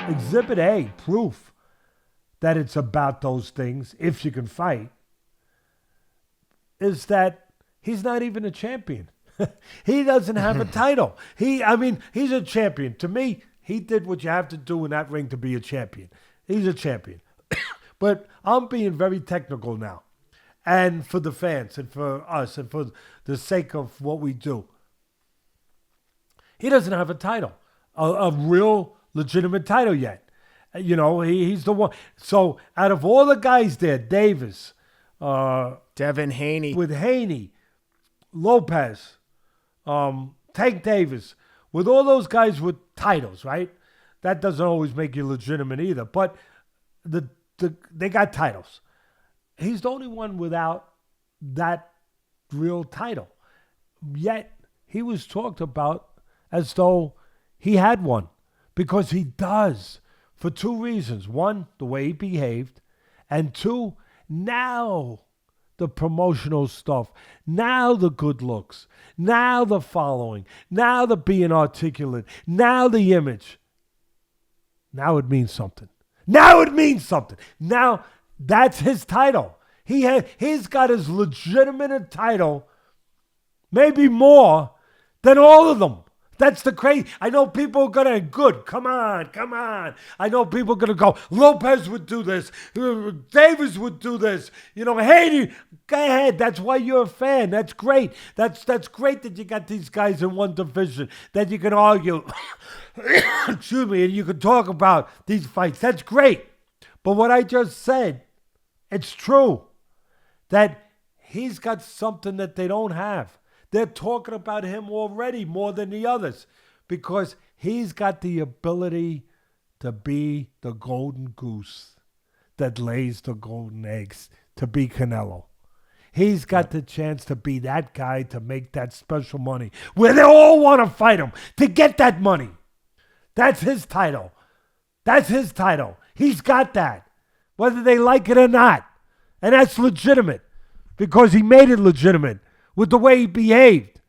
Exhibit A, proof that it's about those things, if you can fight, is that he's not even a champion. He doesn't have a title. He's a champion. To me, he did what you have to do in that ring to be a champion. He's a champion. But I'm being very technical now. And for the fans and for us and for the sake of what we do. He doesn't have a title, a real legitimate title yet. He's the one. So out of all the guys there, Davis, Devin Haney. with Haney, Lopez, Tank Davis, with all those guys with titles, right? That doesn't always make you legitimate either. But they got titles. He's the only one without that real title. Yet he was talked about as though he had one, because he does, for two reasons. One, the way he behaved, and two, now the promotional stuff, now the good looks, now the following, now the being articulate, now the image. Now it means something. Now that's his title. He's got as legitimate a title, maybe more than all of them. That's the crazy. I know people are going to, good, come on. I know people are going to go, Lopez would do this. Davis would do this. Haney, go ahead. That's why you're a fan. That's great. That's great that you got these guys in one division, that you can argue, excuse me, and you can talk about these fights. That's great. But what I just said, it's true that he's got something that they don't have. They're talking about him already more than the others because he's got the ability to be the golden goose that lays the golden eggs, to be Canelo. He's got the chance to be that guy, to make that special money where they all want to fight him to get that money. That's his title. He's got that, whether they like it or not. And that's legitimate because he made it legitimate with the way he behaved.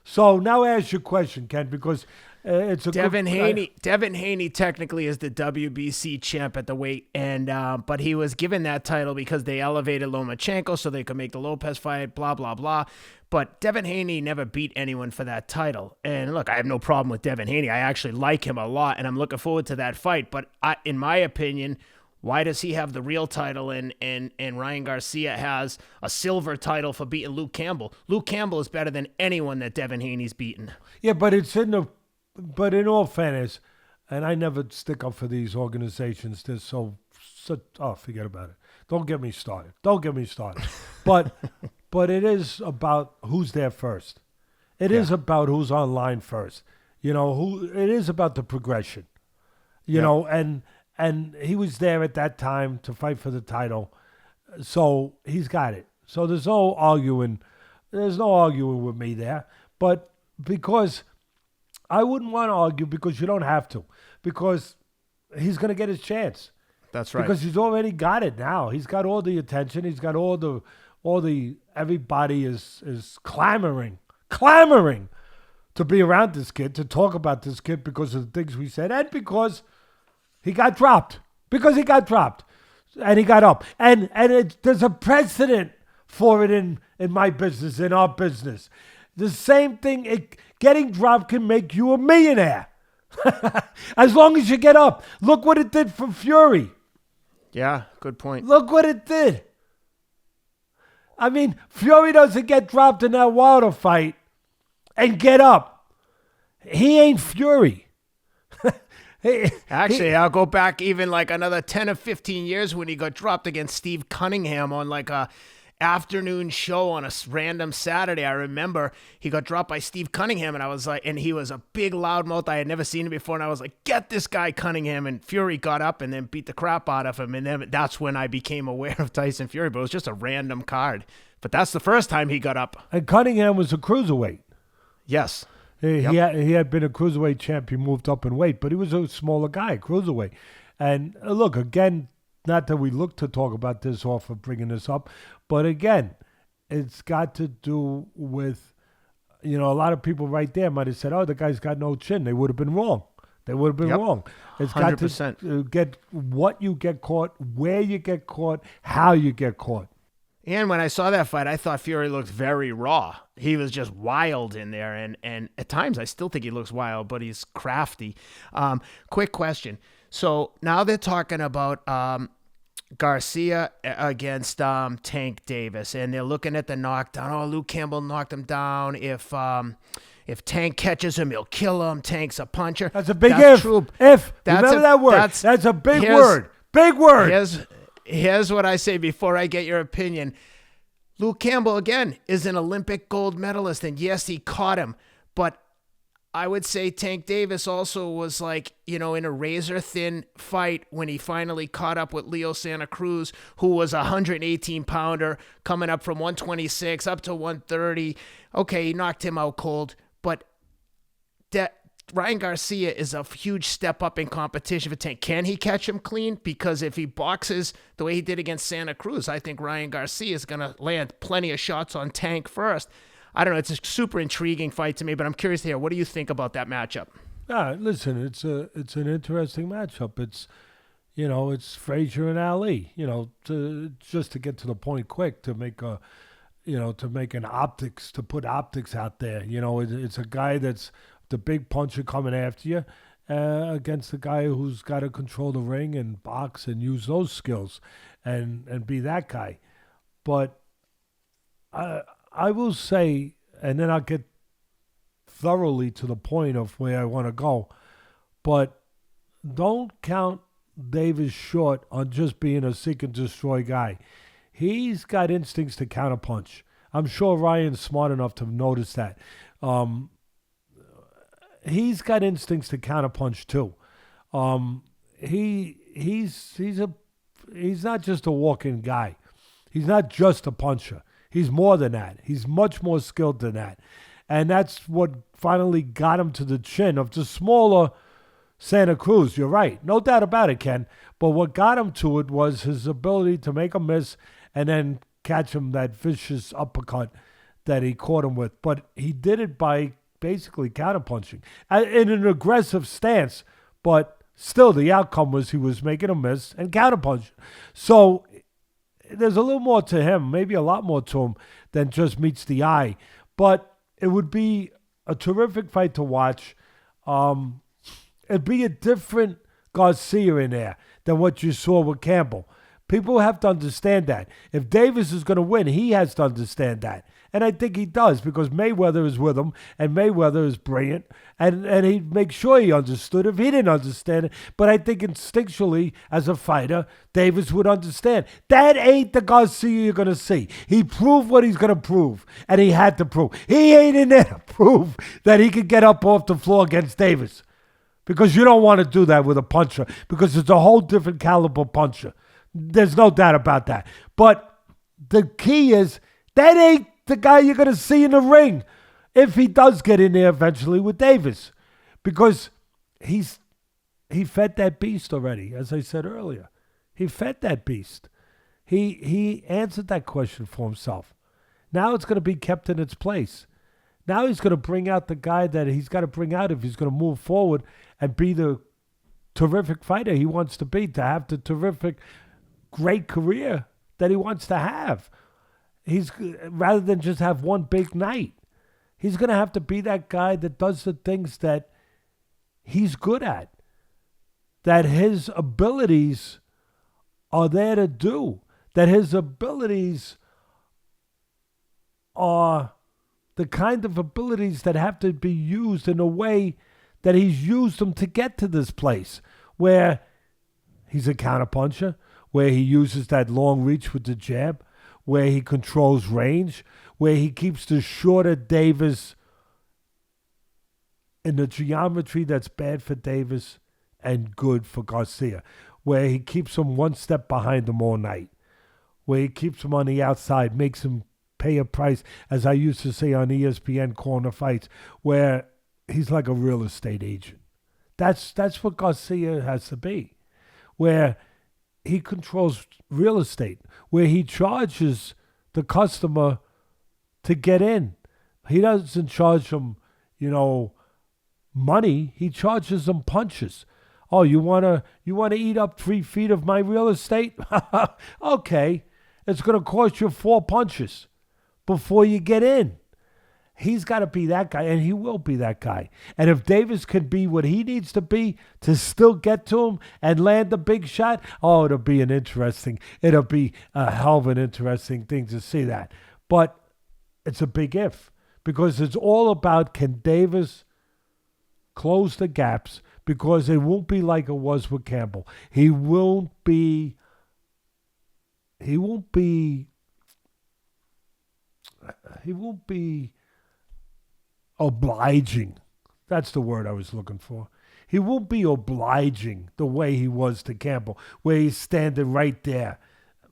So now ask your question, Ken, because it's a Devin Haney. Devin Haney technically is the WBC champ at the weight, and but he was given that title because they elevated Lomachenko so they could make the Lopez fight. Blah blah blah. But Devin Haney never beat anyone for that title. And look, I have no problem with Devin Haney. I actually like him a lot, and I'm looking forward to that fight. But in my opinion, why does he have the real title and Ryan Garcia has a silver title for beating Luke Campbell? Luke Campbell is better than anyone that Devin Haney's beaten. Yeah, but but in all fairness, and I never stick up for these organizations. They're forget about it. Don't get me started. But it is about who's there first. It is about who's online first. It is about the progression. And he was there at that time to fight for the title. So he's got it. So there's no arguing with me there. But because I wouldn't want to argue, because you don't have to. Because he's going to get his chance. That's right. Because he's already got it now. He's got all the attention. He's got all the everybody is clamoring to be around this kid, to talk about this kid because of the things we said, and because he got dropped. And he got up. And there's a precedent for it in my business, in our business. The same thing, getting dropped can make you a millionaire. As long as you get up. Look what it did for Fury. Yeah, good point. Look what it did. I mean, Fury doesn't get dropped in that Wilder fight and get up. He ain't Fury. Actually, I'll go back even like another 10 or 15 years when he got dropped against Steve Cunningham on like a afternoon show on a random Saturday. I remember he got dropped by Steve Cunningham, and I was like, and he was a big loudmouth. I had never seen him before, and I was like, get this guy Cunningham. And Fury got up and then beat the crap out of him, and then that's when I became aware of Tyson Fury. But it was just a random card. But that's the first time he got up. And Cunningham was a cruiserweight. Yes. He had been a cruiserweight champ. He moved up in weight, but he was a smaller guy, cruiserweight. And look, again, not that we look to talk about this off of bringing this up, but again, it's got to do with a lot of people right there might have said, "Oh, the guy's got no chin." They would have been wrong. They would have been wrong. It's 100%. got to get what you get caught, where you get caught, how you get caught. And when I saw that fight, I thought Fury looked very raw. He was just wild in there. And at times, I still think he looks wild, but he's crafty. Quick question. So now they're talking about Garcia against Tank Davis, and they're looking at the knockdown. Oh, Luke Campbell knocked him down. If Tank catches him, he'll kill him. Tank's a puncher. That's a big if. True. If. Remember that word. That's a big word. Big word. Here's what I say before I get your opinion. Luke Campbell, again, is an Olympic gold medalist, and yes, he caught him, but I would say Tank Davis also was like, in a razor-thin fight when he finally caught up with Leo Santa Cruz, who was a 118-pounder coming up from 126 up to 130. Okay, he knocked him out cold, but Ryan Garcia is a huge step up in competition for Tank. Can he catch him clean? Because if he boxes the way he did against Santa Cruz, I think Ryan Garcia is going to land plenty of shots on Tank first. I don't know. It's a super intriguing fight to me, but I'm curious to hear, what do you think about that matchup? Listen, it's an interesting matchup. It's it's Frazier and Ali. Just to get to the point quick, to make to put optics out there. It's a guy that's the big puncher coming after you against a guy who's got to control the ring and box and use those skills and be that guy. But I will say, and then I'll get thoroughly to the point of where I want to go, but don't count Davis short on just being a seek and destroy guy. He's got instincts to counterpunch. I'm sure Ryan's smart enough to notice that. He's got instincts to counterpunch too. He's not just a walking guy. He's not just a puncher. He's more than that. He's much more skilled than that. And that's what finally got him to the chin of the smaller Santa Cruz. You're right. No doubt about it, Ken. But what got him to it was his ability to make a miss and then catch him that vicious uppercut that he caught him with. But he did it by basically counterpunching in an aggressive stance. But still, the outcome was he was making a miss and counterpunching. So there's a little more to him, maybe a lot more to him than just meets the eye. But it would be a terrific fight to watch. It'd be a different Garcia in there than what you saw with Campbell. People have to understand that. If Davis is going to win, he has to understand that. And I think he does, because Mayweather is with him, and Mayweather is brilliant, and he'd make sure he understood if he didn't understand it. But I think instinctually, as a fighter, Davis would understand. That ain't the Garcia you're going to see. He proved what he's going to prove, and he had to prove. He ain't in there to prove that he could get up off the floor against Davis, because you don't want to do that with a puncher, because it's a whole different caliber puncher. There's no doubt about that. But the key is, that ain't the guy you're going to see in the ring if he does get in there eventually with Davis, because he fed that beast already, as I said earlier. He fed that beast. He answered that question for himself. Now it's going to be kept in its place. Now he's going to bring out the guy that he's got to bring out if he's going to move forward and be the terrific fighter he wants to be, to have the terrific, great career that he wants to have. He's, rather than just have one big night, he's going to have to be that guy that does the things that he's good at, that his abilities are there to do, that his abilities are the kind of abilities that have to be used in a way that he's used them to get to this place, where he's a counterpuncher, where he uses that long reach with the jab, where he controls range, where he keeps the shorter Davis in the geometry that's bad for Davis and good for Garcia, where he keeps him one step behind him all night, where he keeps him on the outside, makes him pay a price, as I used to say on ESPN corner fights, where he's like a real estate agent. That's what Garcia has to be, where he controls real estate, where he charges the customer to get in. He doesn't charge them, money. He charges them punches. Oh, you wanna eat up 3 feet of my real estate? Okay, it's gonna cost you 4 punches before you get in. He's got to be that guy, and he will be that guy. And if Davis can be what he needs to be to still get to him and land the big shot, it'll be a hell of an interesting thing to see that. But it's a big if, because it's all about, can Davis close the gaps, because it won't be like it was with Campbell. He won't be obliging. That's the word I was looking for. He won't be obliging the way he was to Campbell, where he's standing right there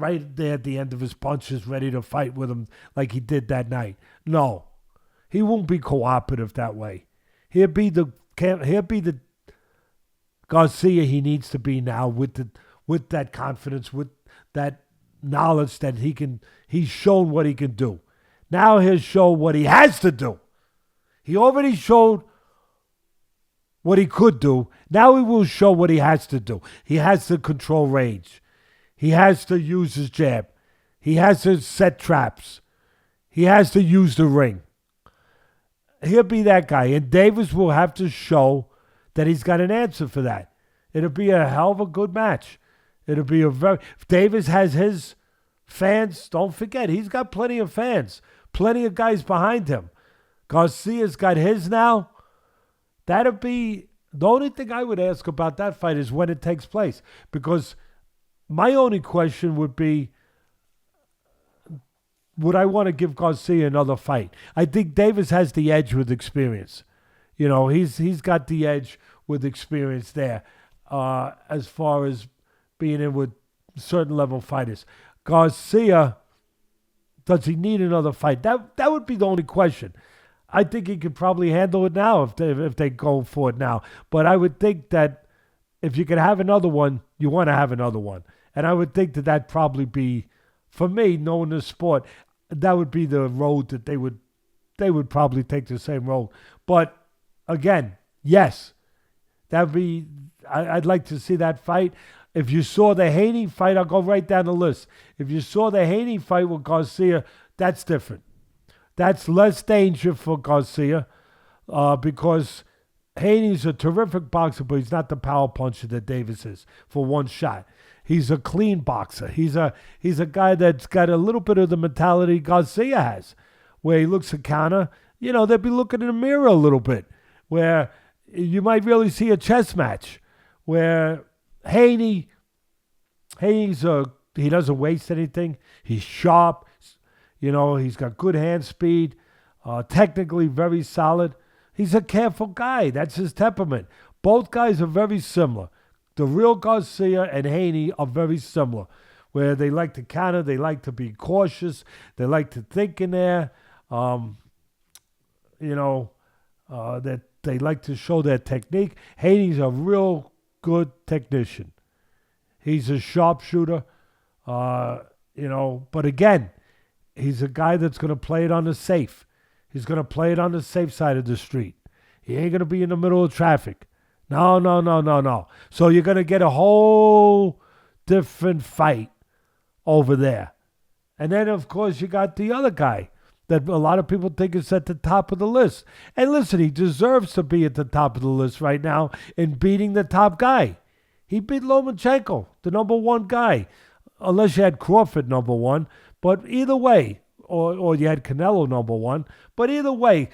at the end of his punches, ready to fight with him like he did that night. No, he won't be cooperative that way. He'll be the Garcia he needs to be now, with that confidence, with that knowledge that he's shown what he can do. Now he'll show what he has to do. He already showed what he could do. Now he will show what he has to do. He has to control range. He has to use his jab. He has to set traps. He has to use the ring. He'll be that guy. And Davis will have to show that he's got an answer for that. It'll be a hell of a good match. It'll be if Davis has his fans, don't forget, he's got plenty of fans. Plenty of guys behind him. Garcia's got his now. That'll be the only thing I would ask about that fight is when it takes place. Because my only question would be, would I want to give Garcia another fight? I think Davis has the edge with experience. He's got the edge with experience there, as far as being in with certain level fighters. Garcia, does he need another fight? That would be the only question. I think he could probably handle it now if they go for it now. But I would think that if you could have another one, you want to have another one. And I would think that that'd probably be, for me, knowing the sport, that would be the road that they would probably take the same road. But again, yes, that'd be. I'd like to see that fight. If you saw the Haney fight, I'll go right down the list. If you saw the Haney fight with Garcia, that's different. That's less danger for Garcia, because Haney's a terrific boxer, but he's not the power puncher that Davis is for one shot. He's a clean boxer. He's a guy that's got a little bit of the mentality Garcia has, where he looks a counter. They'll be looking in the mirror a little bit, where you might really see a chess match, where he doesn't waste anything. He's sharp. He's got good hand speed, technically very solid. He's a careful guy. That's his temperament. Both guys are very similar. The real Garcia and Haney are very similar, where they like to counter, they like to be cautious, they like to think in there, that they like to show their technique. Haney's a real good technician. He's a sharpshooter, but again, he's a guy that's going to play it on the safe. He's going to play it on the safe side of the street. He ain't going to be in the middle of traffic. No. So you're going to get a whole different fight over there. And then, of course, you got the other guy that a lot of people think is at the top of the list. And listen, he deserves to be at the top of the list right now in beating the top guy. He beat Lomachenko, the number one guy, unless you had Crawford number one. But either way, or you had Canelo number one. But either way,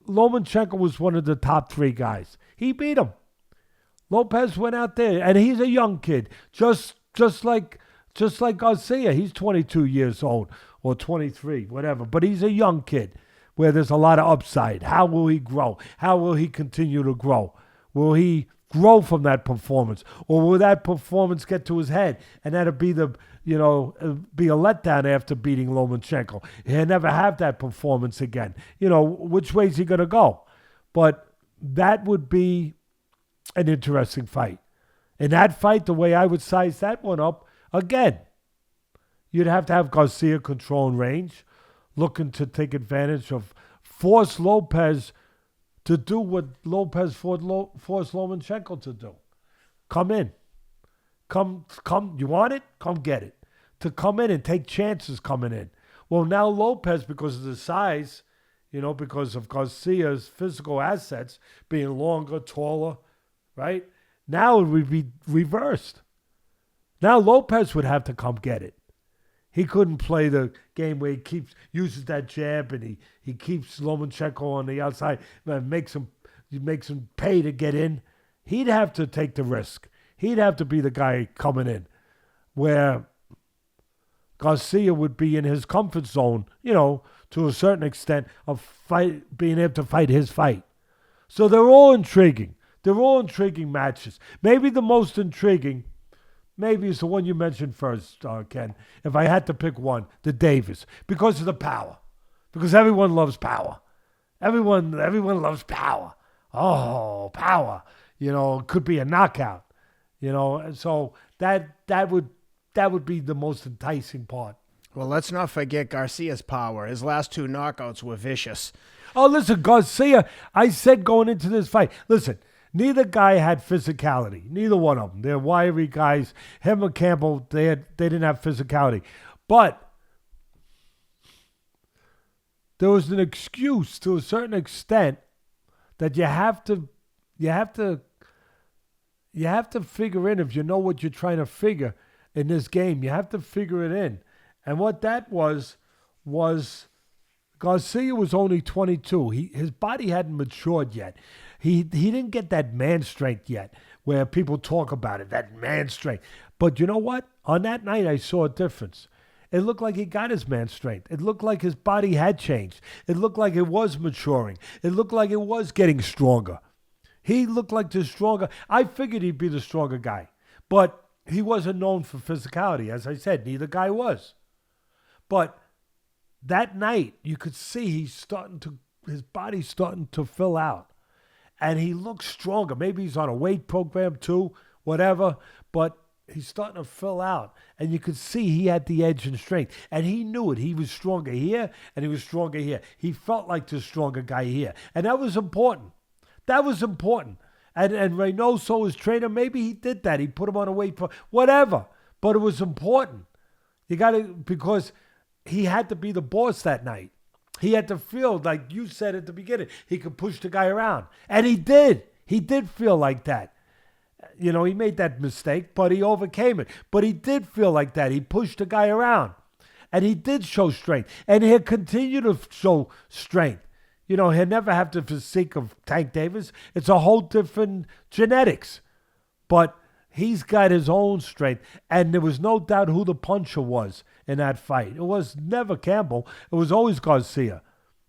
Lomachenko was one of the top 3 guys. He beat him. Lopez went out there, and he's a young kid, just like Garcia. He's 22 years old or 23, whatever. But he's a young kid where there's a lot of upside. How will he grow? How will he continue to grow? Will he grow from that performance, or will that performance get to his head, and that'll be be a letdown after beating Lomachenko? He'll never have that performance again. Which way is he going to go? But that would be an interesting fight. In that fight, the way I would size that one up, again, you'd have to have Garcia controlling range. looking to take advantage of, force Lopez to do what Lopez forced Lomachenko to do. Come in. Come. You want it? Come get it. To come in and take chances coming in. Well, now Lopez, because of the size, because of Garcia's physical assets being longer, taller, right? Now it would be reversed. Now Lopez would have to come get it. He couldn't play the game where he uses that jab and he keeps Lomachenko on the outside, makes him pay to get in. He'd have to take the risk. He'd have to be the guy coming in, where Garcia would be in his comfort zone, to a certain extent of being able to fight his fight. So they're all intriguing. They're all intriguing matches. Maybe the most intriguing, maybe is the one you mentioned first, Ken. If I had to pick one, the Davis, because of the power. Because everyone loves power. Everyone loves power. Oh, power. It could be a knockout. And so that would be the most enticing part. Well, let's not forget Garcia's power. His last 2 knockouts were vicious. Oh, listen, Garcia, I said going into this fight, listen, neither guy had physicality. Neither one of them. They're wiry guys. Him and Campbell, they didn't have physicality. But there was an excuse to a certain extent that you have to figure in, if you know what you're trying to figure in this game. You have to figure it in. And what that was Garcia was only 22. His body hadn't matured yet. He didn't get that man strength yet, where people talk about it, that man strength. But you know what? On that night, I saw a difference. It looked like he got his man strength. It looked like his body had changed. It looked like it was maturing. It looked like it was getting stronger. He looked like the stronger. I figured he'd be the stronger guy. But he wasn't known for physicality. As I said, neither guy was. But that night, you could see his body's starting to fill out. And he looks stronger. Maybe he's on a weight program too, whatever. But he's starting to fill out. And you could see he had the edge and strength. And he knew it. He was stronger here and he was stronger here. He felt like the stronger guy here. And that was important. That was important. And Reynoso, his trainer, maybe he did that. He put him on a weight program, whatever. But it was important. Because he had to be the boss that night. He had to feel, like you said at the beginning, he could push the guy around. And he did. He did feel like that. He made that mistake, but he overcame it. But he did feel like that. He pushed the guy around. And he did show strength. And he'll continue to show strength. He'll never have the physique of Tank Davis. It's a whole different genetics. But he's got his own strength. And there was no doubt who the puncher was in that fight. It was never Campbell. It was always Garcia.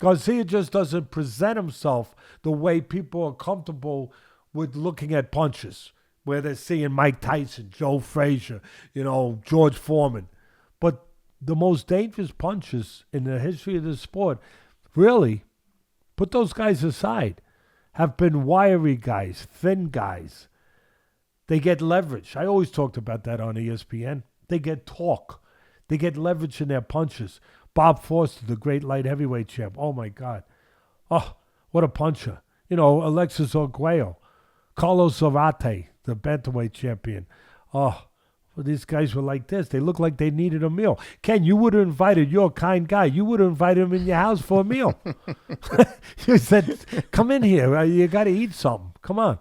Garcia just doesn't present himself the way people are comfortable with looking at punches, where they're seeing Mike Tyson, Joe Frazier, George Foreman. But the most dangerous punches in the history of the sport, really, put those guys aside, have been wiry guys, thin guys. They get leverage. I always talked about that on ESPN. They get torque. They get leverage in their punches. Bob Foster, the great light heavyweight champ. Oh, my God. Oh, what a puncher. Alexis Arguello. Carlos Zarate, the bantamweight champion. Oh, well, these guys were like this. They looked like they needed a meal. Ken, you would have invited, you're a kind guy, you would have invited him in your house for a meal. You said, come in here. You got to eat something. Come on.